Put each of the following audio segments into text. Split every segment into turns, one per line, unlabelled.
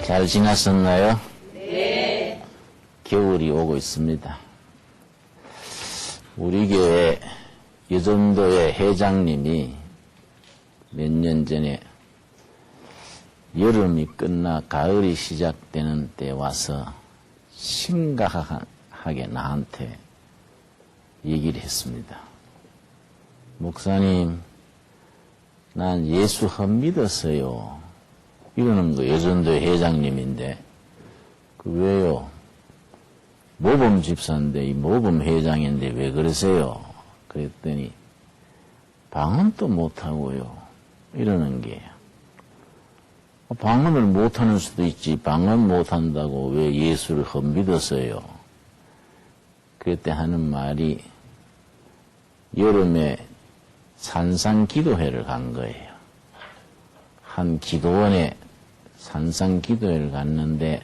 잘 지났었나요?
네.
겨울이 오고 있습니다. 우리 교회 여전도의 회장님이 몇 년 전에 여름이 끝나 가을이 시작되는 때 와서 심각하게 나한테 얘기를 했습니다. 목사님, 난 예수 헛 믿었어요. 이러는 거 여전도 회장님인데, 왜요? 모범 집사인데, 이 모범 회장인데 왜 그러세요? 그랬더니, 방언도 못하고요. 이러는 게. 방언을 못하는 수도 있지, 방언 못한다고 왜 예수를 헛 믿었어요? 그때 하는 말이, 여름에 산상기도회를 간 거예요. 한 기도원에 산상기도회를 갔는데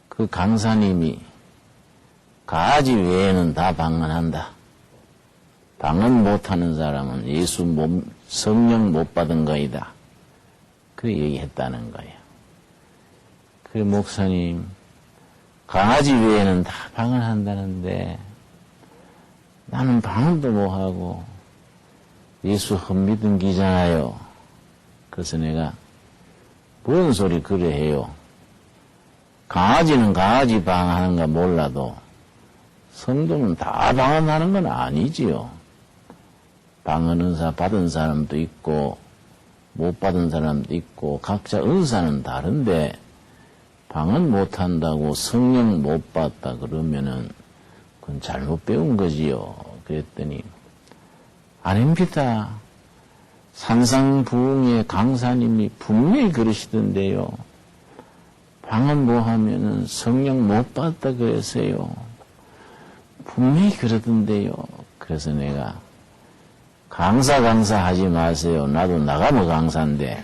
그 강사님이 가지 외에는 다 방언한다. 방언 못하는 사람은 성령 못 받은 거이다. 그 얘기했다는 거예요. 그래 목사님, 강아지 외에는 다 방언한다는데 나는 방언도 못하고 예수 헛믿은 기잖아요. 그래서 내가 뭔 소리 그래 해요. 강아지는 강아지 방언하는 거 몰라도 성도는 다 방언하는 건 아니지요. 방언 은사 받은 사람도 있고 못 받은 사람도 있고 각자 은사는 다른데 방언 못한다고 성령 못 받다 그러면은 그건 잘못 배운 거지요. 그랬더니 아닙니다. 산상부흥의 강사님이 분명히 그러시던데요. 방언 뭐 하면은 성령 못 받다 그랬어요. 분명히 그러던데요. 그래서 내가 강사 하지 마세요. 나도 나가면 강사인데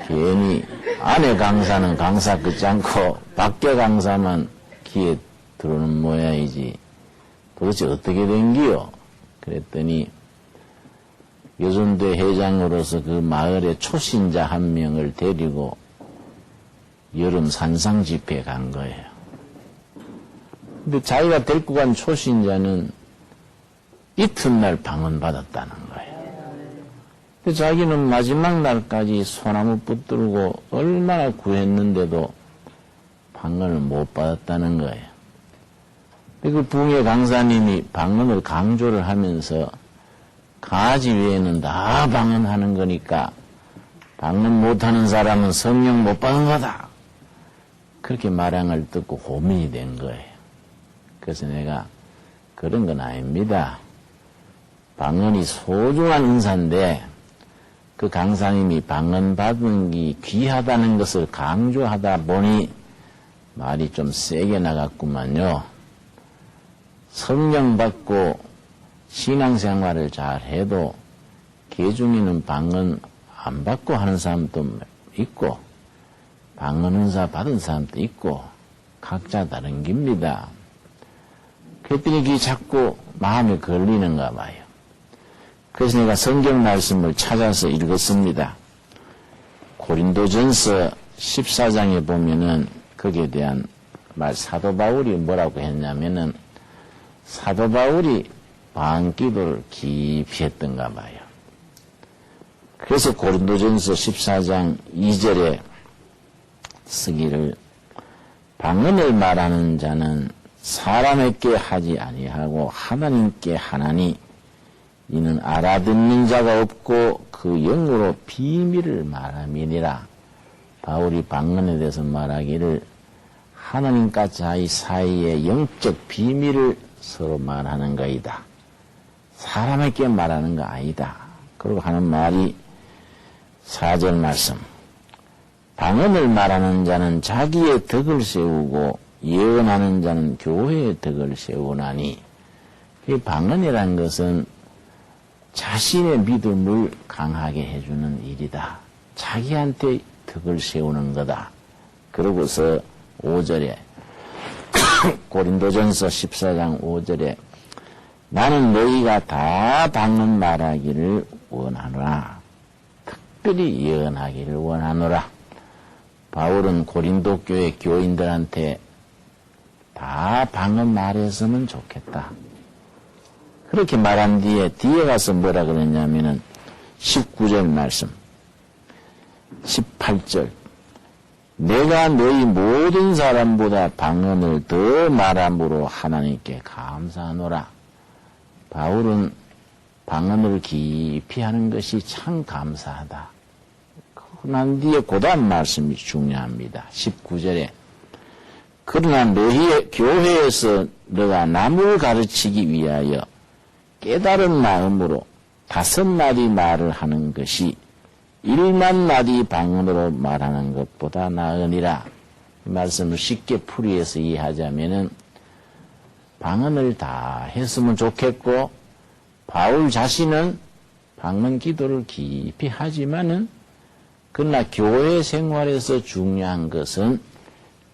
괜히 안에 강사는 강사 끝지 않고 밖에 강사만 귀에 들어오는 모양이지. 도대체 어떻게 된기요? 그랬더니 여전도 회장으로서 그 마을의 초신자 한 명을 데리고 여름 산상 집회에 간 거예요. 근데 자기가 데리고 간 초신자는 이튿날 방언 받았다는 거예요. 근데 자기는 마지막 날까지 소나무 붙들고 얼마나 구했는데도 방언을 못 받았다는 거예요. 그 부흥의 강사님이 방언을 강조를 하면서 강아지 외에는 다 방언하는 거니까 방언 못하는 사람은 성령 못 받은 거다. 그렇게 말한 걸 듣고 고민이 된 거예요. 그래서 내가 그런 건 아닙니다. 방언이 소중한 은사인데 그 강사님이 방언 받은 게 귀하다는 것을 강조하다 보니 말이 좀 세게 나갔구만요. 성령 받고 신앙생활을 잘 해도 개중에는 방언 안 받고 하는 사람도 있고 방언 은사 받은 사람도 있고 각자 다른 겁니다. 그랬더니 그게 자꾸 마음에 걸리는가 봐요. 그래서 내가 성경 말씀을 찾아서 읽었습니다. 고린도전서 14장에 보면은 거기에 대한 말 사도 바울이 뭐라고 했냐면은 사도 바울이 방언기도를 깊이 했던가 봐요. 그래서 고린도전서 14장 2절에 쓰기를 방언을 말하는 자는 사람에게 하지 아니하고 하나님께 하나니 이는 알아듣는 자가 없고 그 영으로 비밀을 말함이니라. 바울이 방언에 대해서 말하기를 하나님과 자기 사이의 영적 비밀을 서로 말하는 거이다. 사람에게 말하는 거 아니다. 그리고 하는 말이 4절 말씀. 방언을 말하는 자는 자기의 덕을 세우고 예언하는 자는 교회의 덕을 세우나니 이 방언이라는 것은 자신의 믿음을 강하게 해주는 일이다. 자기한테 덕을 세우는 거다. 그러고서 5절에 고린도전서 14장 5절에 나는 너희가 다 방언 말하기를 원하노라. 특별히 예언하기를 원하노라. 바울은 고린도 교회 교인들한테 다 방언 말했으면 좋겠다. 그렇게 말한 뒤에 가서 뭐라 그랬냐면은 19절 말씀, 18절. 내가 너희 모든 사람보다 방언을 더 말함으로 하나님께 감사하노라. 바울은 방언을 깊이 하는 것이 참 감사하다. 난 뒤에 그 다음 말씀이 중요합니다. 19절에 그러나 너희의 교회에서 너가 남을 가르치기 위하여 깨달은 마음으로 5마디 말을 하는 것이 1만마디 방언으로 말하는 것보다 나으니라. 이 말씀을 쉽게 풀이해서 이해하자면은 방언을 다 했으면 좋겠고 바울 자신은 방언 기도를 깊이 하지만은 그러나 교회 생활에서 중요한 것은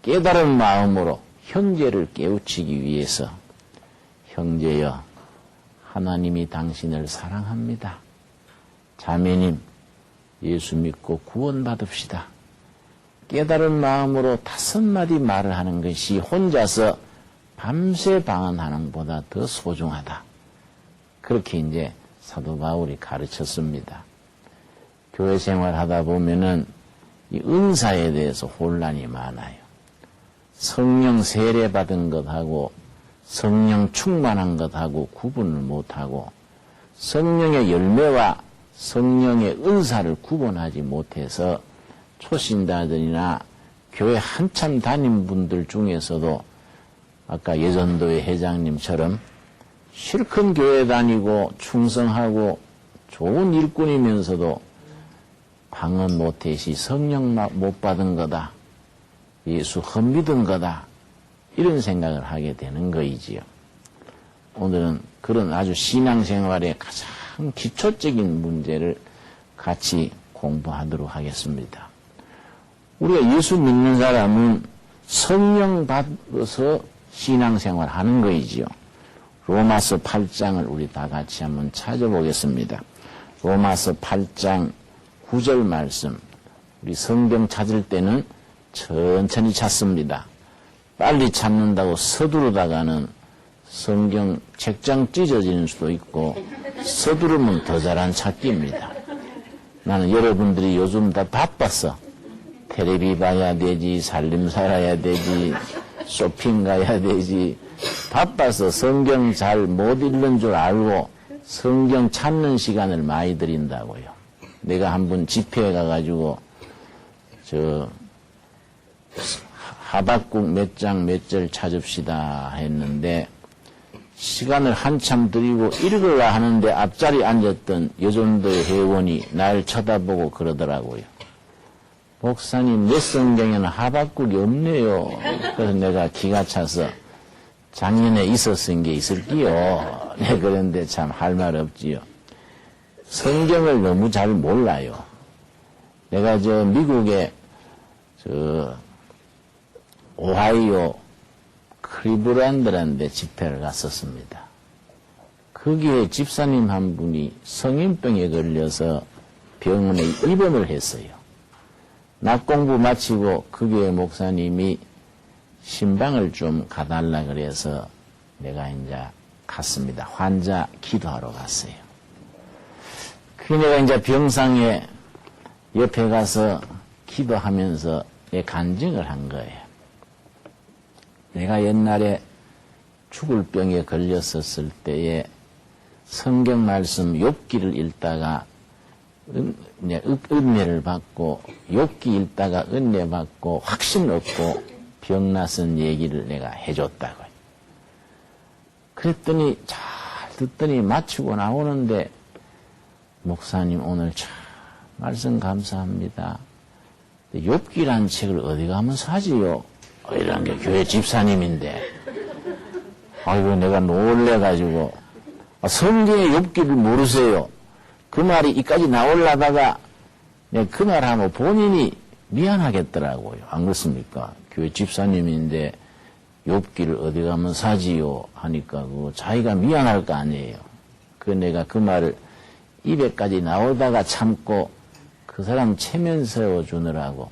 깨달은 마음으로 형제를 깨우치기 위해서 형제여 하나님이 당신을 사랑합니다. 자매님 예수 믿고 구원받읍시다. 깨달은 마음으로 5마디 말을 하는 것이 혼자서 밤새 방언하는 것보다 더 소중하다. 그렇게 이제 사도 바울이 가르쳤습니다. 교회 생활 하다 보면은 이 은사에 대해서 혼란이 많아요. 성령 세례 받은 것하고 성령 충만한 것하고 구분을 못하고 성령의 열매와 성령의 은사를 구분하지 못해서 초신자들이나 교회 한참 다닌 분들 중에서도 아까 예전도의 회장님처럼 실컷 교회 다니고 충성하고 좋은 일꾼이면서도 방언 못했이 성령 못 받은 거다. 예수 헛믿은 거다. 이런 생각을 하게 되는 거이지요. 오늘은 그런 아주 신앙생활의 가장 기초적인 문제를 같이 공부하도록 하겠습니다. 우리가 예수 믿는 사람은 성령 받아서 신앙생활 하는 거이지요. 로마서 8장을 우리 다 같이 한번 찾아보겠습니다. 로마서 8장 9절 말씀. 우리 성경 찾을 때는 천천히 찾습니다. 빨리 찾는다고 서두르다가는 성경 책장 찢어지는 수도 있고 서두르면 더 잘한 찾기입니다. 나는 여러분들이 요즘 다 바빠서 텔레비 봐야 되지, 살림 살아야 되지, 쇼핑 가야 되지, 바빠서 성경 잘 못 읽는 줄 알고 성경 찾는 시간을 많이 들인다고요. 내가 한번 집회에 가가지고 하박국 몇 장 몇 절 찾읍시다 했는데 시간을 한참 들이고 읽으려 하는데 앞자리에 앉았던 여전도의 회원이 날 쳐다보고 그러더라고요. 목사님 내 성경에는 하박국이 없네요. 그래서 내가 기가 차서 작년에 있었은 게 있을게요. 네, 그런데 참 할 말 없지요. 성경을 너무 잘 몰라요. 내가 미국에 오하이오 클리브랜드라는 데 집회를 갔었습니다. 거기에 집사님 한 분이 성인병에 걸려서 병원에 입원을 했어요. 낮 공부 마치고 그 교회 목사님이 신방을 좀 가달라 그래서 내가 이제 갔습니다. 환자 기도하러 갔어요. 그 내가 이제 병상에 옆에 가서 기도하면서 간증을 한 거예요. 내가 옛날에 죽을 병에 걸렸었을 때에 성경 말씀 욥기를 읽다가 은혜를 받고 욥기 읽다가 은혜 받고 확신 얻고 병 났은 얘기를 내가 해줬다고요. 그랬더니 잘 듣더니 마치고 나오는데 목사님 오늘 참 말씀 감사합니다. 욥기란 책을 어디 가면 사지요? 이런 게 교회 집사님인데 아이고 내가 놀래가지고 성경의 욥기를 모르세요. 그 말이 이까지 나오려다가 그 말하고 본인이 미안하겠더라고요. 안 그렇습니까? 교회 집사님인데 욥기를 어디 가면 사지요 하니까 그거 자기가 미안할 거 아니에요. 그 내가 그 말을 입에까지 나오다가 참고 그 사람 체면 세워주느라고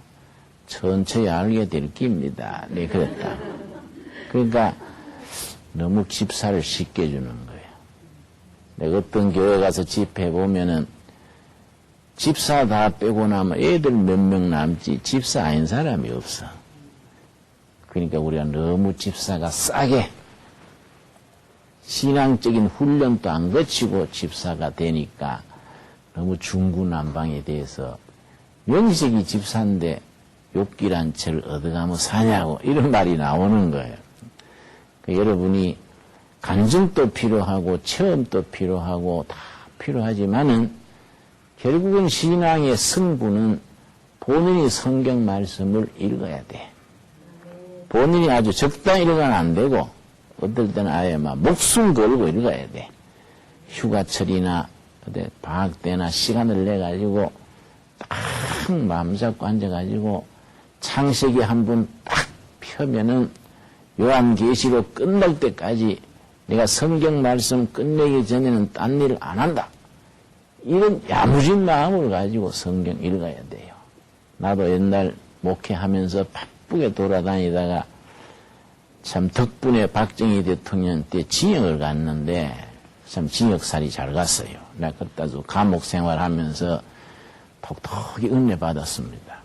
천천히 알게 될 깁니다. 네, 그랬다. 그러니까 너무 집사를 쉽게 주는 거예요. 내가 어떤 교회 가서 집회 보면은 집사 다 빼고 나면 애들 몇 명 남지 집사 아닌 사람이 없어. 그러니까 우리가 너무 집사가 싸게 신앙적인 훈련도 안 거치고 집사가 되니까 너무 중구난방에 대해서 명색이 집사인데 욕기란 채를 얻어가면 사냐고 이런 말이 나오는 거예요. 그러니까 여러분이 간증도 필요하고 체험도 필요하고 다 필요하지만은 결국은 신앙의 승부는 본인이 성경 말씀을 읽어야 돼. 본인이 아주 적당히 읽으면 안 되고 어떨 때는 아예 막 목숨 걸고 읽어야 돼. 휴가철이나 방학 때나 시간을 내가지고 딱 마음 잡고 앉아가지고 창세기 한 번 딱 펴면은 요한계시록 끝날 때까지 내가 성경 말씀 끝내기 전에는 딴 일을 안 한다. 이런 야무진 마음을 가지고 성경 읽어야 돼요. 나도 옛날 목회하면서 바쁘게 돌아다니다가 참 덕분에 박정희 대통령 때 징역을 갔는데 참 징역살이 잘 갔어요. 내가 그때도 감옥 생활하면서 톡톡히 은혜 받았습니다.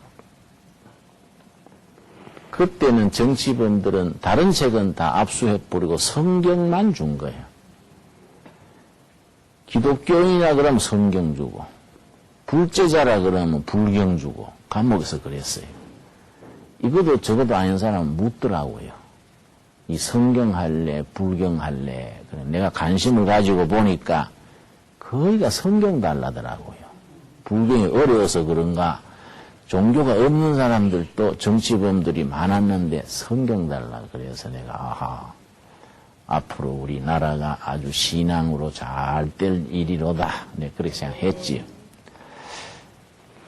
그때는 정치범들은 다른 책은 다 압수해버리고 성경만 준 거예요. 기독교인이라 그러면 성경 주고 불제자라 그러면 불경 주고 감옥에서 그랬어요. 이것도 저것도 아닌 사람은 묻더라고요. 이 성경 할래 불경 할래. 내가 관심을 가지고 보니까 거의가 성경 달라더라고요. 불경이 어려워서 그런가 종교가 없는 사람들도 정치범들이 많았는데 성경 달라. 그래서 내가 아하 앞으로 우리나라가 아주 신앙으로 잘 될 일이로다. 네, 그렇게 생각했지요.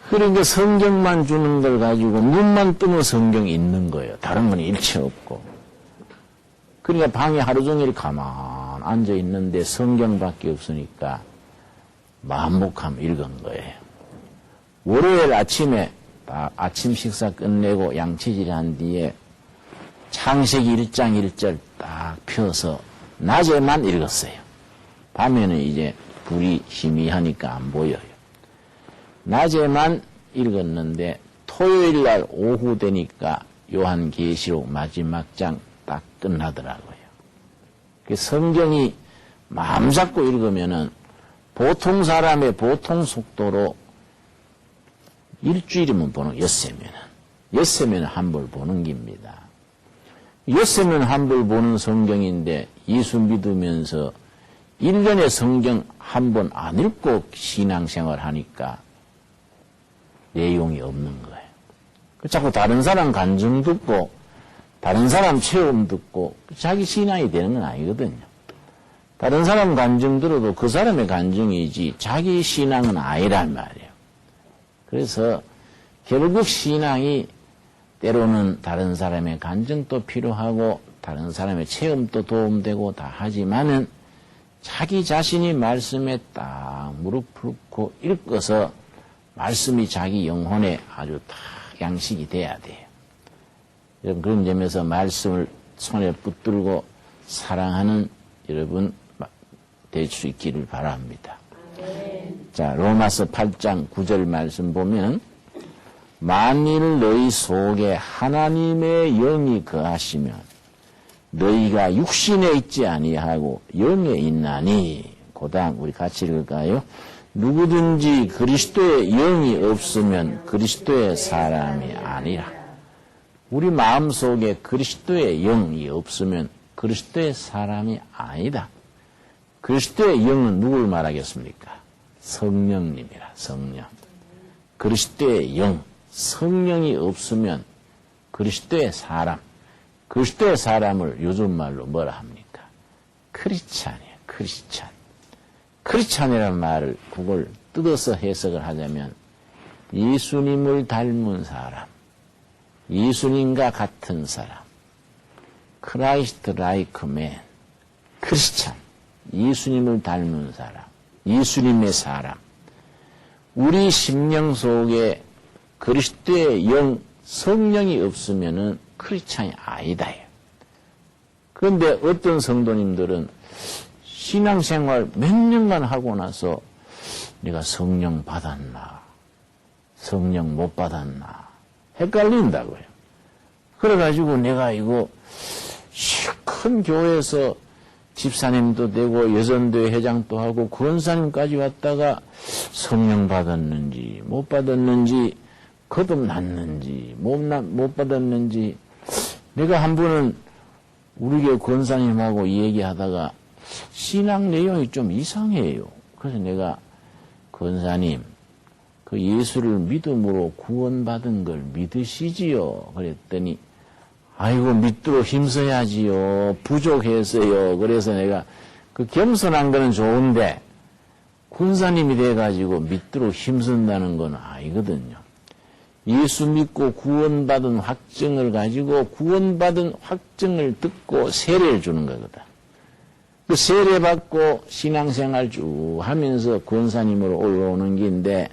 그러니까 성경만 주는 걸 가지고 눈만 뜨면 성경 있는 거예요. 다른 건 일체 없고. 그러니까 방에 하루 종일 가만 앉아 있는데 성경밖에 없으니까 마음목하면 읽은 거예요. 월요일 아침에 아침 식사 끝내고 양치질 한 뒤에 창세기 1장 1절 딱 펴서 낮에만 읽었어요. 밤에는 이제 불이 희미하니까 안 보여요. 낮에만 읽었는데 토요일 날 오후 되니까 요한계시록 마지막 장 딱 끝나더라고요. 성경이 마음 잡고 읽으면은 보통 사람의 보통 속도로 일주일이면 보는 엿새면은 한 벌 보는 겁니다. 엿새면 한 벌 보는 성경인데 예수 믿으면서 1년에 성경 한 번 안 읽고 신앙생활 하니까 내용이 없는 거예요. 자꾸 다른 사람 간증 듣고 다른 사람 체험 듣고 자기 신앙이 되는 건 아니거든요. 다른 사람 간증 들어도 그 사람의 간증이지 자기 신앙은 아니란 말이에요. 그래서 결국 신앙이 때로는 다른 사람의 간증도 필요하고 다른 사람의 체험도 도움되고 다 하지만은 자기 자신이 말씀에 딱 무릎 꿇고 읽어서 말씀이 자기 영혼에 아주 딱 양식이 돼야 돼요. 여러분 그런 점에서 말씀을 손에 붙들고 사랑하는 여러분 될 수 있기를 바랍니다. 자, 로마서 8장 9절 말씀 보면 만일 너희 속에 하나님의 영이 거하시면 너희가 육신에 있지 아니하고 영에 있나니. 그다음 우리 같이 읽을까요? 누구든지 그리스도의 영이 없으면 그리스도의 사람이 아니라. 우리 마음속에 그리스도의 영이 없으면 그리스도의 사람이 아니다. 그리스도의 영은 누굴 말하겠습니까? 성령님이라. 성령. 그리스도의 영, 성령이 없으면 그리스도의 사람, 그리스도의 사람을 요즘 말로 뭐라 합니까? 크리스찬이에요. 크리스찬. 크리스찬이라는 말을 그걸 뜯어서 해석을 하자면 예수님을 닮은 사람, 예수님과 같은 사람, 크라이스트 라이크 맨, 크리스찬, 예수님을 닮은 사람, 예수님의 사람. 우리 심령 속에 그리스도의 영, 성령이 없으면은 크리스찬이 아니다. 그런데 어떤 성도님들은 신앙생활 몇 년간 하고 나서 내가 성령 받았나, 성령 못 받았나 헷갈린다고요. 그래가지고 내가 이거 큰 교회에서 집사님도 되고 여전도회 회장도 하고 권사님까지 왔다가 성령 받았는지 못 받았는지 거듭났는지 못 받았는지. 내가 한 번은 우리 교회 권사님하고 얘기하다가 신앙 내용이 좀 이상해요. 그래서 내가 권사님 그 예수를 믿음으로 구원받은 걸 믿으시지요? 그랬더니 아이고 믿도록 힘써야지요. 부족해서요. 그래서 내가 그 겸손한 거는 좋은데 권사님이 돼가지고 믿도록 힘쓴다는 건 아니거든요. 예수 믿고 구원받은 확증을 가지고 구원받은 확증을 듣고 세례를 주는 거거든. 그 세례 받고 신앙생활 쭉 하면서 권사님으로 올라오는 길인데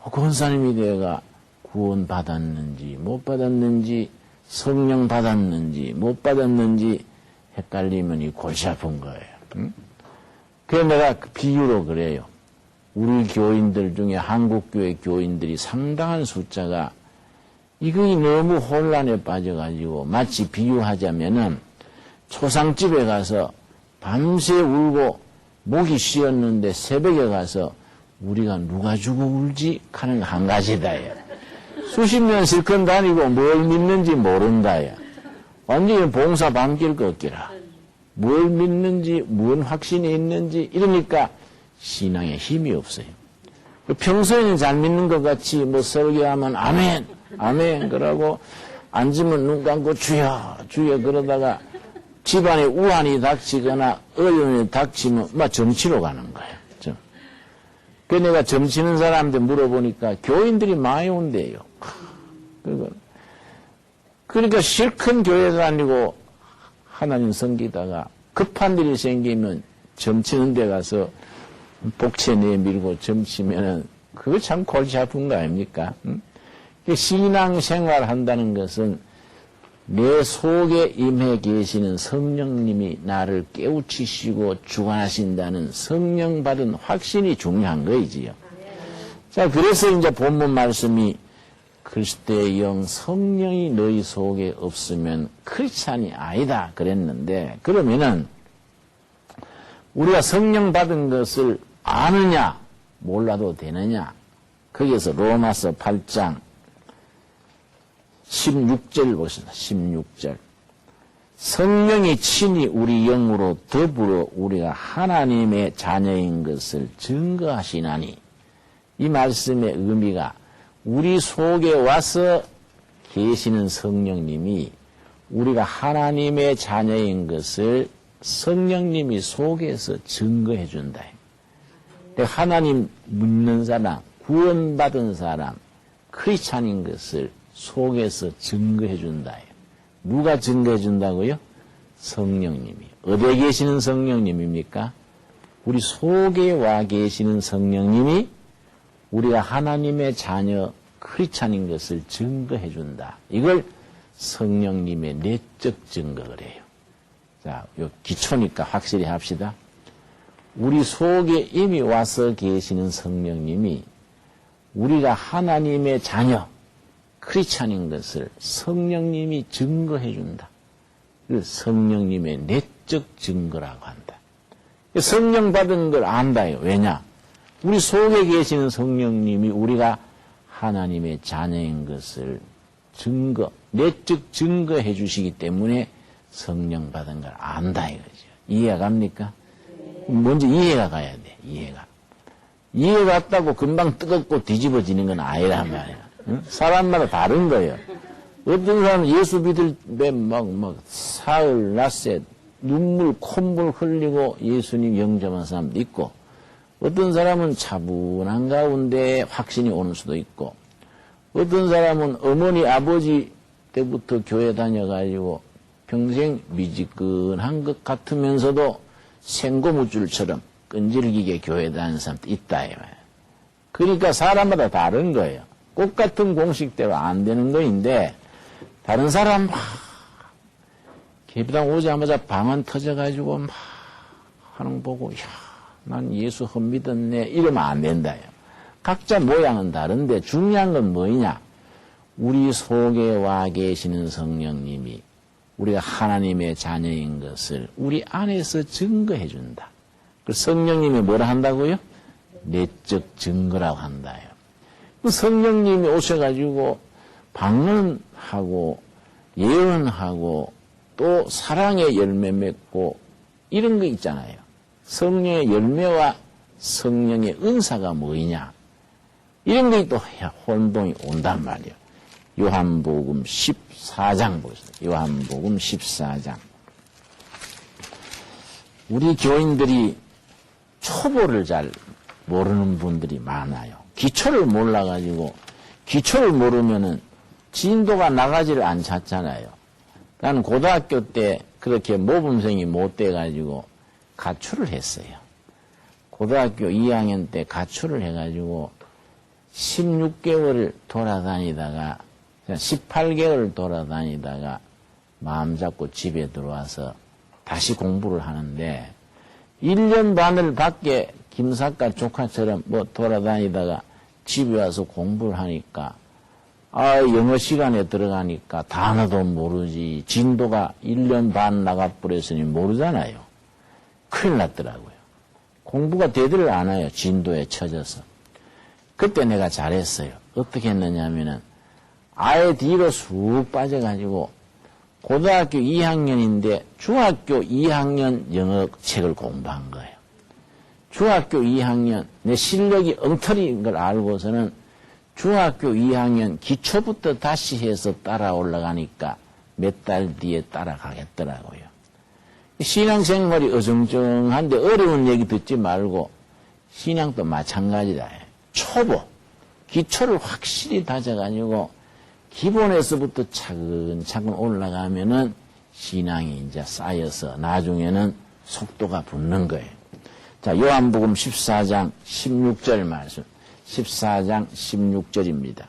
권사님이 돼가 구원받았는지 못 받았는지 성령 받았는지 못 받았는지 헷갈리면 이 골치 아픈 거예요. 응? 그래서 내가 그 비유로 그래요. 우리 교인들 중에 한국교회 교인들이 상당한 숫자가 이것이 너무 혼란에 빠져가지고 마치 비유하자면은 초상집에 가서 밤새 울고 목이 쉬었는데 새벽에 가서 우리가 누가 주고 울지 하는 거 한 가지다. 수십 년 실컷 다니고 뭘 믿는지 모른다. 완전히 봉사 반길 것 같기라. 뭘 믿는지 뭔 확신이 있는지 이러니까 신앙에 힘이 없어요. 평소에는 잘 믿는 것 같이 뭐 설교하면 아멘 아멘 그러고 앉으면 눈 감고 주여 주여 그러다가 집안에 우환이 닥치거나 어려움이 닥치면 막 점치러 가는 거예요. 그래서 내가 점치는 사람한테 물어보니까 교인들이 많이 온대요. 그러니까 실컷 교회 다니고 하나님 섬기다가 급한 일이 생기면 점치는 데 가서 복채 내밀고 점치면은 그거 참 골치 아픈 거 아닙니까? 응? 신앙생활 한다는 것은 내 속에 임해 계시는 성령님이 나를 깨우치시고 주관하신다는 성령 받은 확신이 중요한 거이지요. 자, 그래서 이제 본문 말씀이 그리스도의 영 성령이 너희 속에 없으면 크리스찬이 아니다 그랬는데 그러면은 우리가 성령 받은 것을 아느냐 몰라도 되느냐 거기에서 로마서 8장 16절 보시다. 16절 성령이 친히 우리 영으로 더불어 우리가 하나님의 자녀인 것을 증거하시나니 이 말씀의 의미가 우리 속에 와서 계시는 성령님이 우리가 하나님의 자녀인 것을 성령님이 속에서 증거해 준다. 하나님 믿는 사람, 구원받은 사람, 크리스찬인 것을 속에서 증거해 준다. 누가 증거해 준다고요? 성령님이. 어디에 계시는 성령님입니까? 우리 속에 와 계시는 성령님이 우리가 하나님의 자녀 크리스찬인 것을 증거해 준다. 이걸 성령님의 내적 증거를 해요. 자, 요 기초니까 확실히 합시다. 우리 속에 이미 와서 계시는 성령님이 우리가 하나님의 자녀, 크리스찬인 것을 성령님이 증거해 준다. 성령님의 내적 증거라고 한다. 성령 받은 걸 안다요. 왜냐? 우리 속에 계시는 성령님이 우리가 하나님의 자녀인 것을 내적 증거해 주시기 때문에 성령 받은 걸 안다 이거죠. 이해가 갑니까? 먼저 이해가 가야 돼. 이해가 갔다고 금방 뜨겁고 뒤집어지는 건 아니란 말이야. 응? 사람마다 다른 거예요. 어떤 사람은 예수 믿을 때 사흘, 낮새, 눈물, 콧물 흘리고 예수님 영접한 사람도 있고, 어떤 사람은 차분한 가운데 확신이 오는 수도 있고, 어떤 사람은 어머니, 아버지 때부터 교회 다녀가지고 평생 미지근한 것 같으면서도 생고무줄처럼 끈질기게 교회 다니는 사람도 있다. 그러니까 사람마다 다른 거예요. 똑같은 공식대로 안 되는 거인데, 다른 사람 막, 예배당 오자마자 방언 터져가지고 막 하는 거 보고, 야, 난 예수 헛 믿었네. 이러면 안 된다요. 각자 모양은 다른데 중요한 건 뭐냐? 우리 속에 와 계시는 성령님이 우리가 하나님의 자녀인 것을 우리 안에서 증거해 준다. 그 성령님이 뭐라 한다고요? 내적 증거라고 한다요. 그 성령님이 오셔가지고 방언하고 예언하고 또 사랑의 열매 맺고 이런 거 있잖아요. 성령의 열매와 성령의 은사가 뭐이냐? 이런 게 또 혼동이 온단 말이에요. 요한복음 14장 보시죠. 요한복음 14장. 우리 교인들이 초보를 잘 모르는 분들이 많아요. 기초를 몰라가지고, 기초를 모르면은 진도가 나가지를 않잖아요. 나는 고등학교 때 그렇게 모범생이 못 돼가지고 가출을 했어요. 고등학교 2학년 때 가출을 해가지고 16개월을 돌아다니다가 18개월을 돌아다니다가 마음 잡고 집에 들어와서 다시 공부를 하는데 1년 반을 밖에 김사과 조카처럼 뭐 돌아다니다가 집에 와서 공부를 하니까 영어 시간에 들어가니까 단어도 모르지 진도가 1년 반 나가버렸으니 모르잖아요. 큰일 났더라고요. 공부가 되지를 않아요. 진도에 처져서. 그때 내가 잘했어요. 어떻게 했느냐 하면은 아예 뒤로 쑥 빠져가지고 고등학교 2학년인데 중학교 2학년 영어 책을 공부한 거예요. 중학교 2학년 내 실력이 엉터리인 걸 알고서는 중학교 2학년 기초부터 다시 해서 따라 올라가니까 몇 달 뒤에 따라가겠더라고요. 신앙생활이 어정쩡한데 어려운 얘기 듣지 말고 신앙도 마찬가지다. 초보, 기초를 확실히 다져가지고 기본에서부터 차근차근 올라가면은 신앙이 이제 쌓여서 나중에는 속도가 붙는 거예요. 자, 요한복음 14장 16절 말씀. 14장 16절입니다.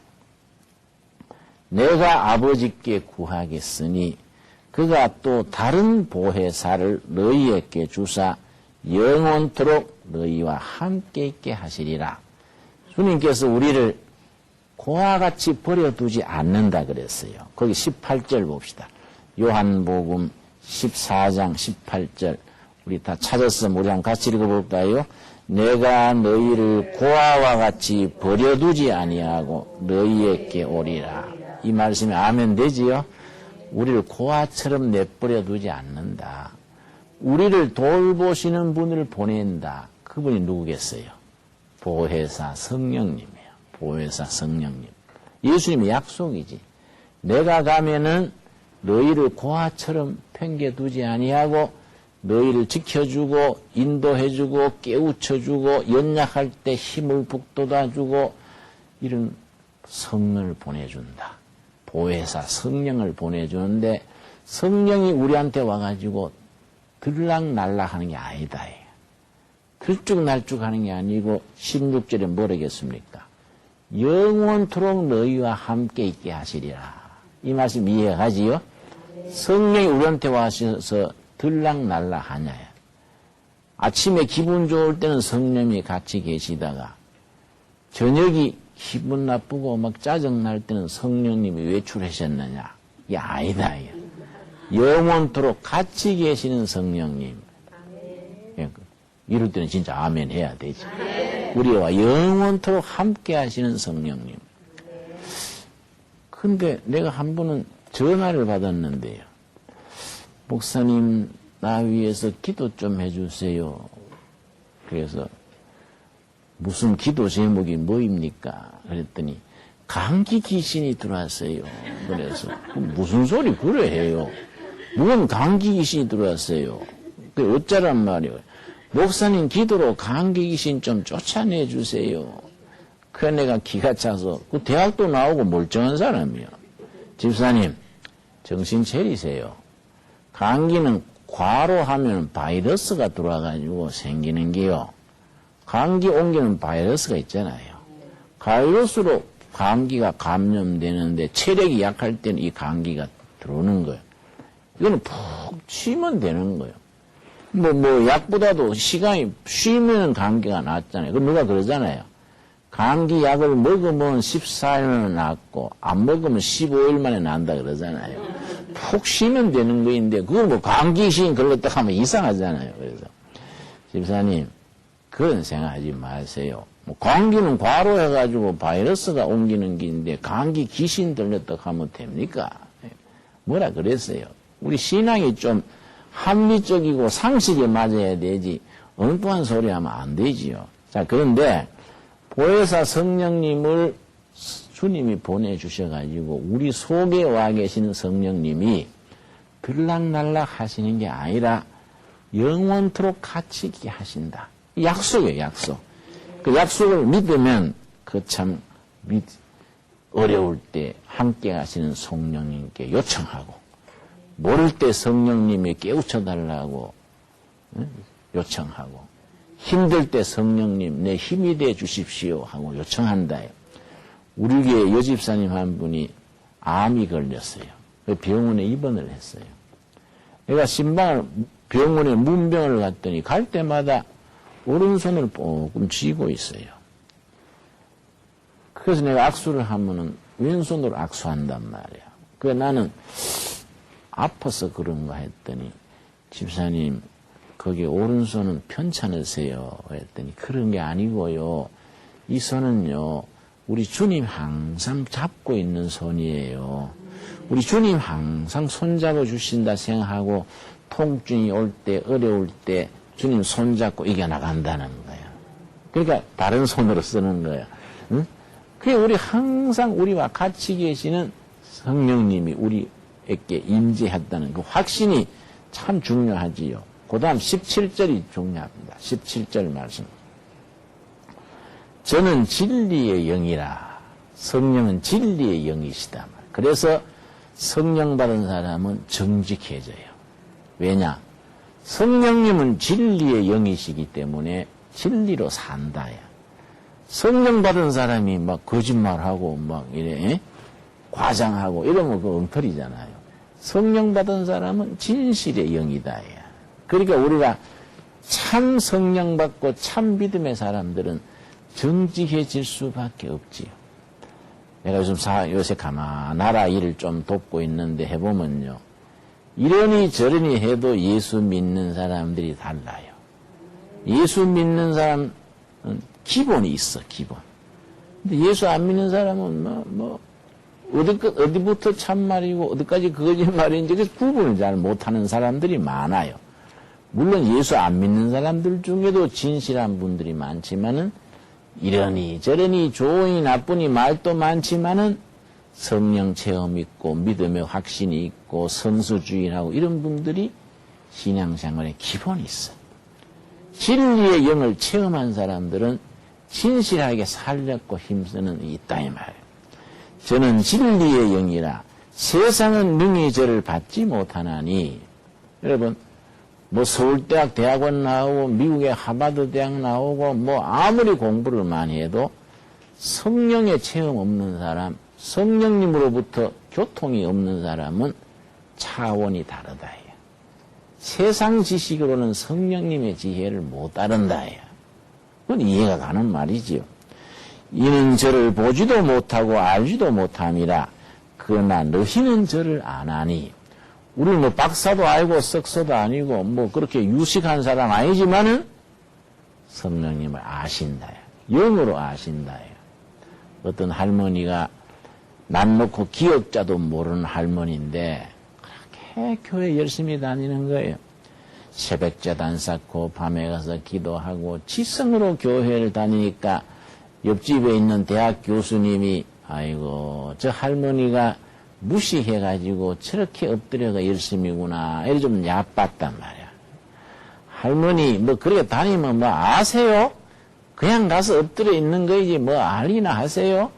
내가 아버지께 구하겠으니 그가 또 다른 보혜사를 너희에게 주사 영원토록 너희와 함께 있게 하시리라. 주님께서 우리를 고와 같이 버려두지 않는다 그랬어요. 거기 18절 봅시다. 요한복음 14장 18절. 우리 다 찾았으면 우리 한번 같이 읽어볼까요? 내가 너희를 고아와 같이 버려두지 아니하고 너희에게 오리라. 이 말씀이 아멘 되지요? 우리를 고아처럼 내버려두지 않는다. 우리를 돌보시는 분을 보낸다. 그분이 누구겠어요? 보혜사 성령님이에요. 보혜사 성령님. 예수님의 약속이지. 내가 가면은 너희를 고아처럼 팽개두지 아니하고 너희를 지켜주고 인도해주고 깨우쳐주고 연약할 때 힘을 북돋아주고 이런 성령을 보내준다. 보혜사 성령을 보내주는데 성령이 우리한테 와가지고 들락날락 하는 게 아니다. 들쭉날쭉 하는 게 아니고 16절에 뭐라겠습니까? 영원토록 너희와 함께 있게 하시리라. 이 말씀 이해가지요? 성령이 우리한테 와셔서 들락날락 하냐. 아침에 기분 좋을 때는 성령이 같이 계시다가 저녁이 기분 나쁘고 막 짜증날 때는 성령님이 외출하셨느냐. 이게 아니다. 영원토록 같이 계시는 성령님. 이럴 때는 진짜 아멘 해야 되지. 우리와 영원토록 함께 하시는 성령님. 근데 내가 한 번은 전화를 받았는데요. 목사님, 나 위해서 기도 좀 해주세요. 그래서 무슨 기도 제목이 뭐입니까? 그랬더니 감기 귀신이 들어왔어요. 그래서 무슨 소리 그래 해요. 뭔 감기 귀신이 들어왔어요. 그 어쩌란 말이에요. 목사님 기도로 감기 귀신 좀 쫓아내 주세요. 그래 내가 기가 차서 그 대학도 나오고 멀쩡한 사람이요. 집사님 정신 차리세요. 감기는 과로 하면 바이러스가 들어와가지고 생기는 게요. 감기 옮기는 바이러스가 있잖아요. 바이러스로 감기가 감염되는데 체력이 약할 때는 이 감기가 들어오는 거예요. 이거는 푹 쉬면 되는 거예요. 약보다도 시간이 쉬면 감기가 낫잖아요. 그 누가 그러잖아요. 감기 약을 먹으면 14일만에 낫고, 안 먹으면 15일 만에 난다 그러잖아요. 푹 쉬면 되는 거인데, 그걸 감기신 걸렸다 하면 이상하잖아요. 그래서, 집사님, 그런 생각하지 마세요. 감기는 과로해가지고 바이러스가 옮기는 길인데, 감기 귀신 들렸다 하면 됩니까? 뭐라 그랬어요. 우리 신앙이 좀 합리적이고 상식에 맞아야 되지, 엉뚱한 소리 하면 안 되지요. 자, 그런데, 보혜사 성령님을 주님이 보내주셔가지고 우리 속에 와 계시는 성령님이 들락날락 하시는 게 아니라 영원토록 같이 있게 하신다. 약속이에요, 약속. 그 약속을 믿으면 어려울 때 함께 하시는 성령님께 요청하고 모를 때 성령님이 깨우쳐달라고 요청하고 힘들 때 성령님 내 힘이 돼 주십시오 하고 요청한다요. 우리 교회 여집사님 한 분이 암이 걸렸어요. 병원에 입원을 했어요. 내가 병원에 문병을 갔더니 갈 때마다 오른손을 조금 쥐고 있어요. 그래서 내가 악수를 하면은 왼손으로 악수한단 말이야. 그래서 나는 아파서 그런가 했더니 집사님 거기 오른손은 편찮으세요? 했더니 그런 게 아니고요. 이 손은요. 우리 주님 항상 잡고 있는 손이에요. 우리 주님 항상 손잡아 주신다 생각하고 통증이 올 때 어려울 때 주님 손잡고 이겨나간다는 거야. 그러니까 다른 손으로 쓰는 거야. 응? 그게 우리 항상 우리와 같이 계시는 성령님이 우리에게 임재했다는 그 확신이 참 중요하지요. 그 다음 17절이 중요합니다. 17절 말씀. 저는 진리의 영이라. 성령은 진리의 영이시다. 그래서 성령 받은 사람은 정직해져요. 왜냐? 성령님은 진리의 영이시기 때문에 진리로 산다야. 성령 받은 사람이 막 거짓말하고 막 이래 과장하고 이러면 그 엉터리잖아요. 성령 받은 사람은 진실의 영이다. 그러니까 우리가 참 성령 받고 참 믿음의 사람들은 정직해질 수밖에 없지요. 내가 요새 나라 일을 좀 돕고 있는데 해보면요. 이러니 저러니 해도 예수 믿는 사람들이 달라요. 예수 믿는 사람은 기본이 있어, 기본. 근데 예수 안 믿는 사람은 어디부터 참말이고 어디까지 거짓말인지 그 구분을 잘 못하는 사람들이 많아요. 물론 예수 안 믿는 사람들 중에도 진실한 분들이 많지만은 이러니 저러니 좋으니 나쁘니 말도 많지만은 성령 체험 있고 믿음의 확신이 있고 성수주의하고 이런 분들이 신앙생활에 기본이 있어. 진리의 영을 체험한 사람들은 진실하게 살렸고 힘쓰는 있다 이 말이에요. 저는 진리의 영이라 세상은 능히 저를 받지 못하나니. 여러분 서울대학 대학원 나오고 미국의 하버드 대학 나오고 아무리 공부를 많이 해도 성령의 체험 없는 사람, 성령님으로부터 교통이 없는 사람은 차원이 다르다. 세상 지식으로는 성령님의 지혜를 못 따른다. 그건 이해가 가는 말이지요. 이는 저를 보지도 못하고 알지도 못함이라. 그러나 너희는 저를 아나니. 우리는 박사도 아니고 석사도 아니고 그렇게 유식한 사람 아니지만은 성령님을 아신다. 영으로 아신다. 어떤 할머니가 난 놓고 기억자도 모르는 할머니인데 그렇게 교회 열심히 다니는 거예요. 새벽자단 쌓고 밤에 가서 기도하고 지성으로 교회를 다니니까 옆집에 있는 대학 교수님이 아이고 저 할머니가 무시해가지고 저렇게 엎드려가 열심이구나. 이래 좀 얕봤단 말이야. 할머니 그렇게 다니면 아세요? 그냥 가서 엎드려 있는 거이지 알이나 하세요?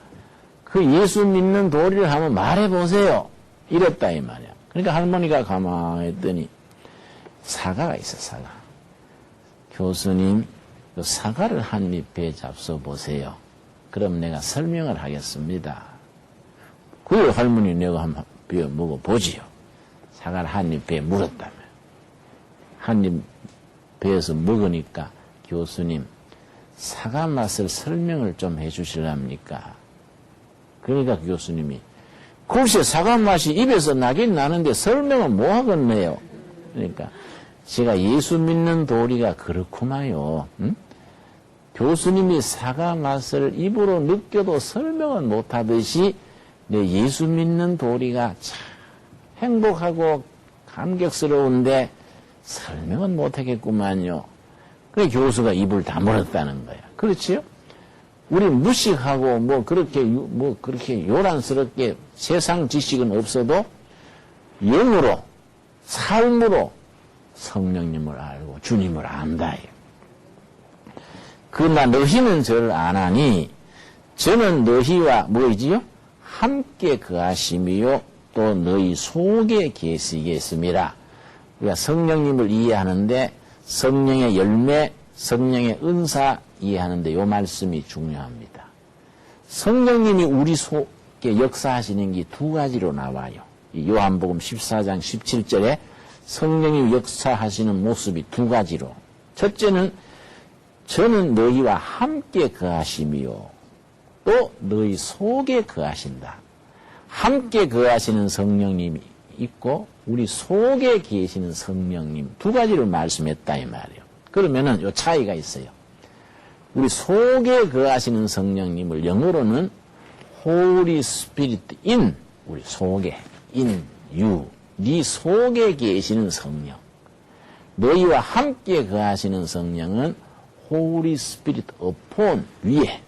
그 예수 믿는 도리를 한번 말해보세요. 이랬다 이 말이야. 그러니까 할머니가 가만히 했더니 사과가 있어. 사과. 교수님 사과를 한 입 배 잡숴 보세요. 그럼 내가 설명을 하겠습니다. 그래 할머니 내가 한번 베어 먹어보지요. 사과를 한 입 베어 물었다며. 한 입 베어서 먹으니까 교수님 사과 맛을 설명을 좀 해주실랍니까? 그러니까 교수님이 글쎄 사과 맛이 입에서 나긴 나는데 설명은 뭐 하겠네요. 그러니까 제가 예수 믿는 도리가 그렇구나요. 응? 교수님이 사과 맛을 입으로 느껴도 설명은 못하듯이 내 예수 믿는 도리가 참 행복하고 감격스러운데 설명은 못하겠구만요. 그래 교수가 입을 다물었다는 거야. 그렇지요? 우리 무식하고 그렇게 요란스럽게 세상 지식은 없어도 영으로 삶으로 성령님을 알고 주님을 안다. 그러나 너희는 저를 안 하니 저는 너희와 뭐이지요? 함께 거하심이요 또 너희 속에 계시겠습니다. 우리가 성령님을 이해하는데 성령의 열매, 성령의 은사 이해하는데 이 말씀이 중요합니다. 성령님이 우리 속에 역사하시는 게 두 가지로 나와요. 요한복음 14장 17절에 성령이 역사하시는 모습이 두 가지로. 첫째는 저는 너희와 함께 거하심이요 또 너희 속에 거하신다. 함께 거하시는 성령님이 있고 우리 속에 계시는 성령님 두 가지를 말씀했다 이 말이에요. 그러면은 요 차이가 있어요. 우리 속에 거하시는 성령님을 영어로는 Holy Spirit in 우리 속에 in you 네 속에 계시는 성령. 너희와 함께 거하시는 성령은 Holy Spirit upon 위에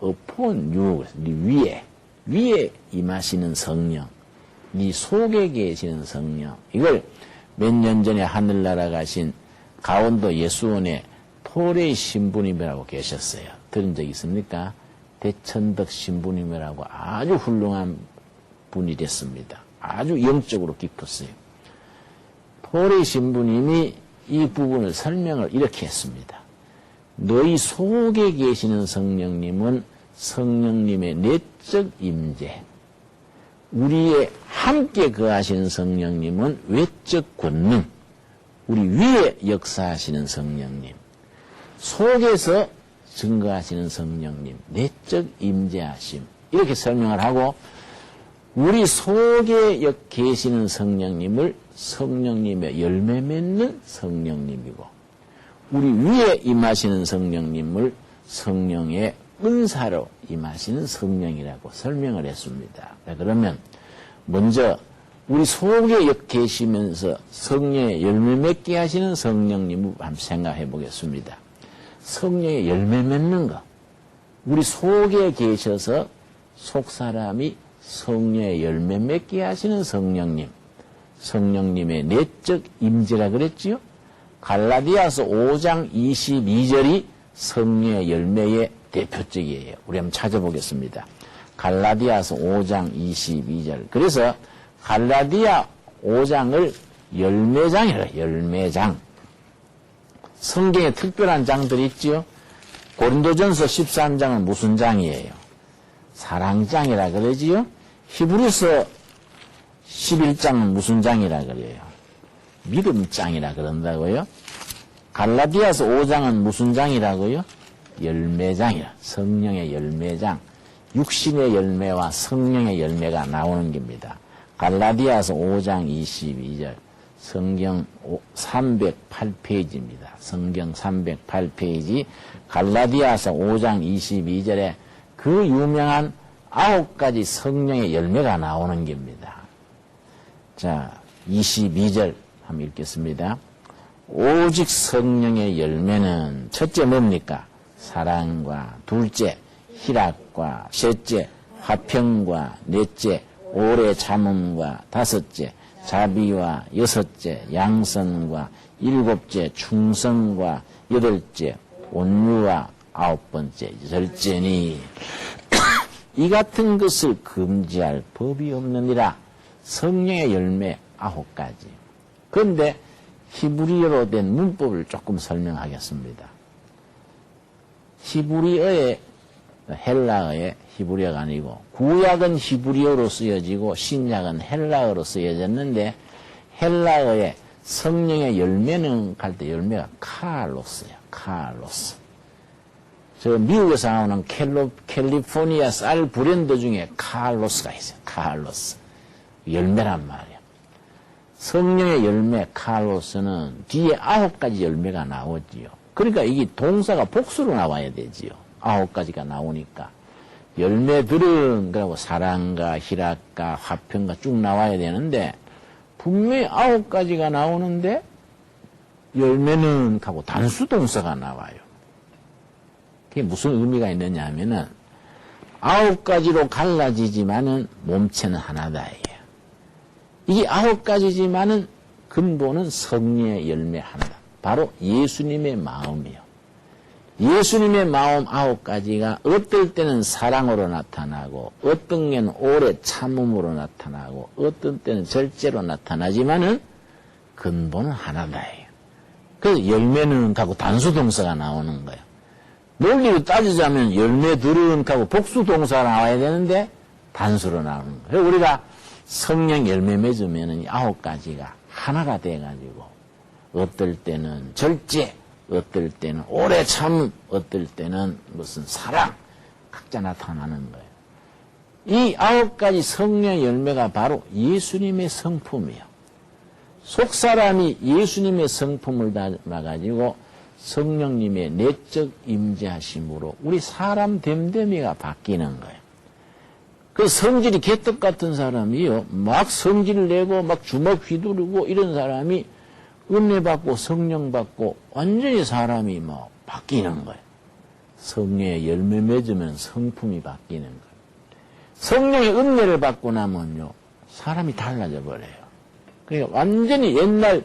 upon you 네 위에 임하시는 성령. 네 속에 계시는 성령. 이걸 몇 년 전에 하늘나라 가신 강원도 예수원에 토레이 신부님이라고 계셨어요. 들은 적 있습니까? 대천덕 신부님이라고 아주 훌륭한 분이 됐습니다. 아주 영적으로 깊었어요. 토레이 신부님이 이 부분을 설명을 이렇게 했습니다. 너희 속에 계시는 성령님은 성령님의 내적 임재, 우리의 함께 거하시는 성령님은 외적 권능, 우리 위에 역사하시는 성령님, 속에서 증거하시는 성령님, 내적 임재하심 이렇게 설명을 하고 우리 속에 계시는 성령님을 성령님의 열매 맺는 성령님이고 우리 위에 임하시는 성령님을 성령의 은사로 임하시는 성령이라고 설명을 했습니다. 그러면 먼저 우리 속에 계시면서 성령의 열매 맺게 하시는 성령님을 한번 생각해 보겠습니다. 성령의 열매 맺는 것. 우리 속에 계셔서 속사람이 성령의 열매 맺게 하시는 성령님. 성령님의 내적 임재라 그랬지요? 갈라디아서 5장 22절이 성령의 열매의 대표적이에요. 우리 한번 찾아보겠습니다. 갈라디아서 5장 22절. 그래서 갈라디아 5장을 열매장이라 해요. 열매장. 성경에 특별한 장들이 있지요. 고린도전서 13장은 무슨 장이에요? 사랑장이라 그러지요. 히브리서 11장은 무슨 장이라 그래요? 믿음장이라 그런다고요. 갈라디아서 5장은 무슨 장이라고요? 열매장이라. 성령의 열매장. 육신의 열매와 성령의 열매가 나오는 겁니다. 갈라디아서 5장 22절. 성경 308페이지입니다. 성경 308페이지 갈라디아서 5장 22절에 그 유명한 9가지 성령의 열매가 나오는 겁니다. 자, 22절 한번 읽겠습니다. 오직 성령의 열매는 첫째 뭡니까? 사랑과 둘째 희락과 셋째 화평과 넷째 오래 참음과 다섯째 자비와 여섯째 양선과 일곱째 충성과 여덟째 온유와 아홉 번째 절제니 이 같은 것을 금지할 법이 없느니라. 성령의 열매 9가지. 그런데 히브리어로 된 문법을 조금 설명하겠습니다. 히브리어의 헬라어의 히브리어가 아니고 구약은 히브리어로 쓰여지고 신약은 헬라어로 쓰여졌는데 헬라어의 성령의 열매는 갈 때 열매가 카알로스예요. 카알로스. 저 미국에서 나오는 캘리포니아 쌀 브랜드 중에 카알로스가 있어요. 카알로스. 열매란 말이에요. 성령의 열매 카알로스는 뒤에 9가지 열매가 나오지요. 그러니까 이게 동사가 복수로 나와야 되지요. 9가지가 나오니까. 열매들은 그러고 사랑과 희락과 화평과 쭉 나와야 되는데 분명히 9가지가 나오는데 열매는 하고 단수 동사가 나와요. 그게 무슨 의미가 있느냐 하면은 9가지로 갈라지지만은 몸체는 하나다 이게. 이게 9가지지만은 근본은 성령의 열매 하나다. 바로 예수님의 마음이요. 예수님의 마음 9가지가 어떨 때는 사랑으로 나타나고 어떤 게는 오래 참음으로 나타나고 어떤 때는 절제로 나타나지만은 근본은 하나다. 그래서 열매는 하고 단수 동사가 나오는 거예요. 논리로 따지자면 열매들은 하고 복수 동사가 나와야 되는데 단수로 나오는 거예요. 그래서 우리가 성령 열매 맺으면은 9가지가 하나가 돼가지고 어떨 때는 절제, 어떨 때는 오래 참, 어떨 때는 무슨 사랑, 각자 나타나는 거예요. 이 9가지 성령 열매가 바로 예수님의 성품이에요. 속사람이 예수님의 성품을 담아가지고 성령님의 내적 임재하심으로 우리 사람 됨됨이가 바뀌는 거예요. 그 성질이 개떡 같은 사람이요. 막 성질 내고 막 주먹 휘두르고 이런 사람이 은혜 받고 성령 받고 완전히 사람이 뭐 바뀌는 거예요. 성령의 열매 맺으면 성품이 바뀌는 거예요. 성령의 은혜를 받고 나면요. 사람이 달라져 버려요. 그러니까 완전히 옛날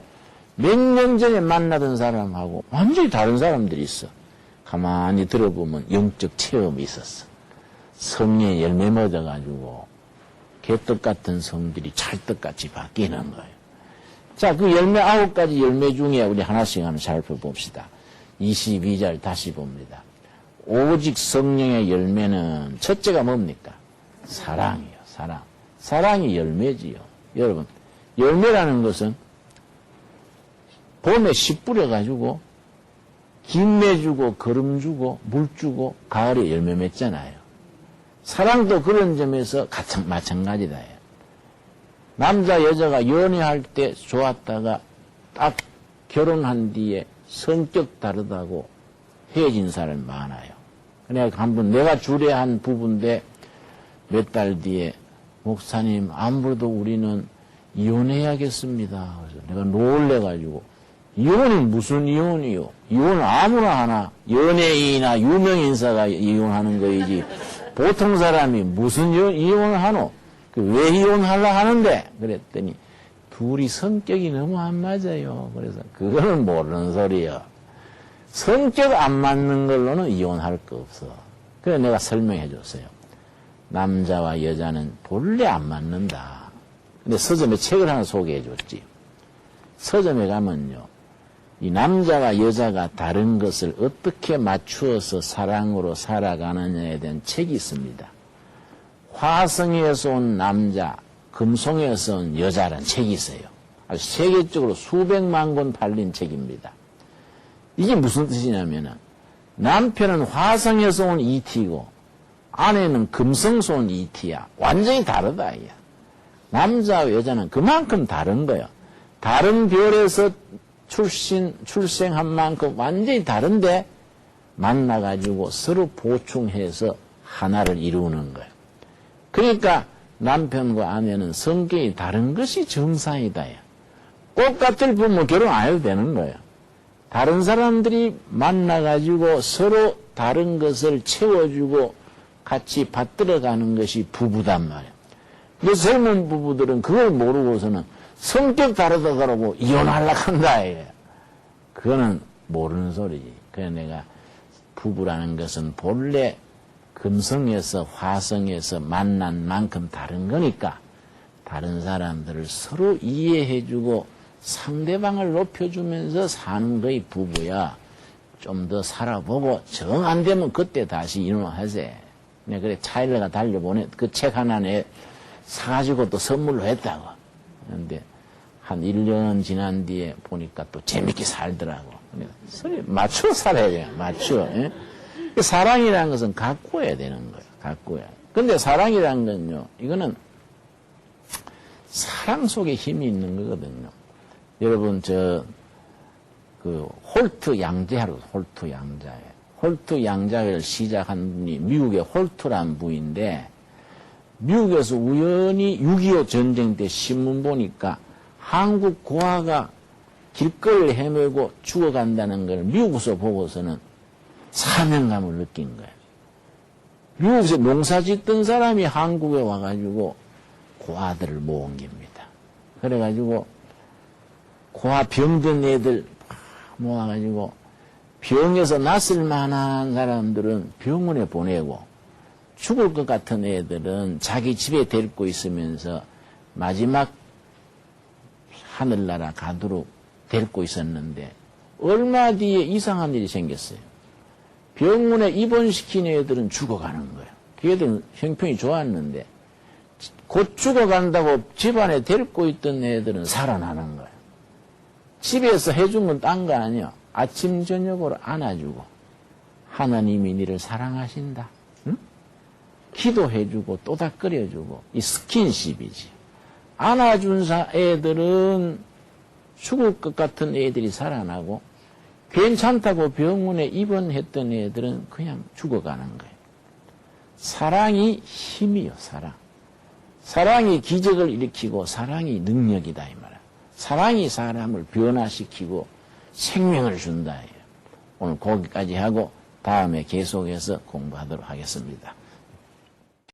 몇 년 전에 만나던 사람하고 완전히 다른 사람들이 있어. 가만히 들어보면 영적 체험이 있었어. 성령의 열매 맺어가지고 개떡 같은 성들이 찰떡같이 바뀌는 거예요. 자, 그 열매 9가지 열매 중에 우리 하나씩 한번 살펴봅시다. 22절 다시 봅니다. 오직 성령의 열매는 첫째가 뭡니까? 사랑이요. 사랑. 사랑이 열매지요. 여러분, 열매라는 것은 봄에 씨 뿌려가지고 김매 주고 거름 주고 물 주고 가을에 열매 맺잖아요. 사랑도 그런 점에서 마찬가지다. 남자 여자가 연애할 때 좋았다가 딱 결혼한 뒤에 성격 다르다고 헤어진 사람이 많아요. 그래서 한번 내가 주례한 부부인데 몇 달 뒤에 목사님 아무래도 우리는 이혼해야겠습니다. 그래서 내가 놀래가지고 이혼이 무슨 이혼이요? 이혼은 아무나 하나 연예인이나 유명인사가 이혼하는 거이지 보통 사람이 무슨 이혼을 하노? 왜 이혼하려 하는데? 그랬더니 둘이 성격이 너무 안 맞아요. 그래서 그거는 모르는 소리예요. 성격 안 맞는 걸로는 이혼할 거 없어. 그래서 내가 설명해 줬어요. 남자와 여자는 본래 안 맞는다. 근데 서점에 책을 하나 소개해 줬지. 서점에 가면요. 이 남자와 여자가 다른 것을 어떻게 맞추어서 사랑으로 살아가느냐에 대한 책이 있습니다. 화성에서 온 남자, 금송에서 온 여자라는 책이 있어요. 아주 세계적으로 수백만 권 팔린 책입니다. 이게 무슨 뜻이냐면은 남편은 화성에서 온 ET고 아내는 금성에서 온 ET야. 완전히 다르다. 이야. 남자와 여자는 그만큼 다른 거예요. 다른 별에서 출생한 만큼 완전히 다른데 만나가지고 서로 보충해서 하나를 이루는 거예요. 그러니까 남편과 아내는 성격이 다른 것이 정상이다. 똑같을 부모 결혼 안 해도 되는 거예요. 다른 사람들이 만나가지고 서로 다른 것을 채워주고 같이 받들어가는 것이 부부단 말이에요. 근데 젊은 부부들은 그걸 모르고서는 성격 다르다 그러고 이혼하려고 한다. 그거는 모르는 소리지. 그래서 내가 부부라는 것은 본래 금성에서 화성에서 만난 만큼 다른 거니까 다른 사람들을 서로 이해해주고 상대방을 높여주면서 사는 거이 부부야. 좀 더 살아보고 정 안 되면 그때 다시 이혼하세. 내가 그래 차일러가 달려보내 그 책 하나 내 사가지고 또 선물로 했다고. 그런데 한 1년 지난 뒤에 보니까 또 재밌게 살더라고. 소리 맞추어 살아야 돼요. 맞추어. 예? 사랑이라는 것은 가꾸어야 되는 거예요. 가꾸어야. 근데 사랑이라는 건요, 이거는 사랑 속에 힘이 있는 거거든요. 여러분, 홀트 양자로, 홀트 양자에. 홀트 양자를 시작한 분이 미국의 홀트란 부인데, 미국에서 우연히 6.25 전쟁 때 신문 보니까 한국 고아가 길거리를 헤매고 죽어간다는 걸 미국에서 보고서는 사명감을 느낀 거예요. 미국에서 농사 짓던 사람이 한국에 와가지고 고아들을 모은 겁니다. 그래가지고 고아 병든 애들 모아가지고 병에서 낫을 만한 사람들은 병원에 보내고 죽을 것 같은 애들은 자기 집에 데리고 있으면서 마지막 하늘나라 가도록 데리고 있었는데 얼마 뒤에 이상한 일이 생겼어요. 병원에 입원시킨 애들은 죽어가는 거예요. 그 애들은 형편이 좋았는데 곧 죽어간다고 집안에 데리고 있던 애들은 살아나는 거예요. 집에서 해준 건 딴 거 아니야. 아침 저녁으로 안아주고 하나님이 니를 사랑하신다. 응? 기도해주고 또닥거려주고 이 스킨십이지. 안아준 애들은 죽을 것 같은 애들이 살아나고 괜찮다고 병원에 입원했던 애들은 그냥 죽어가는 거예요. 사랑이 힘이요, 사랑. 사랑이 기적을 일으키고 사랑이 능력이다 이 말이야. 사랑이 사람을 변화시키고 생명을 준다. 오늘 거기까지 하고 다음에 계속해서 공부하도록 하겠습니다.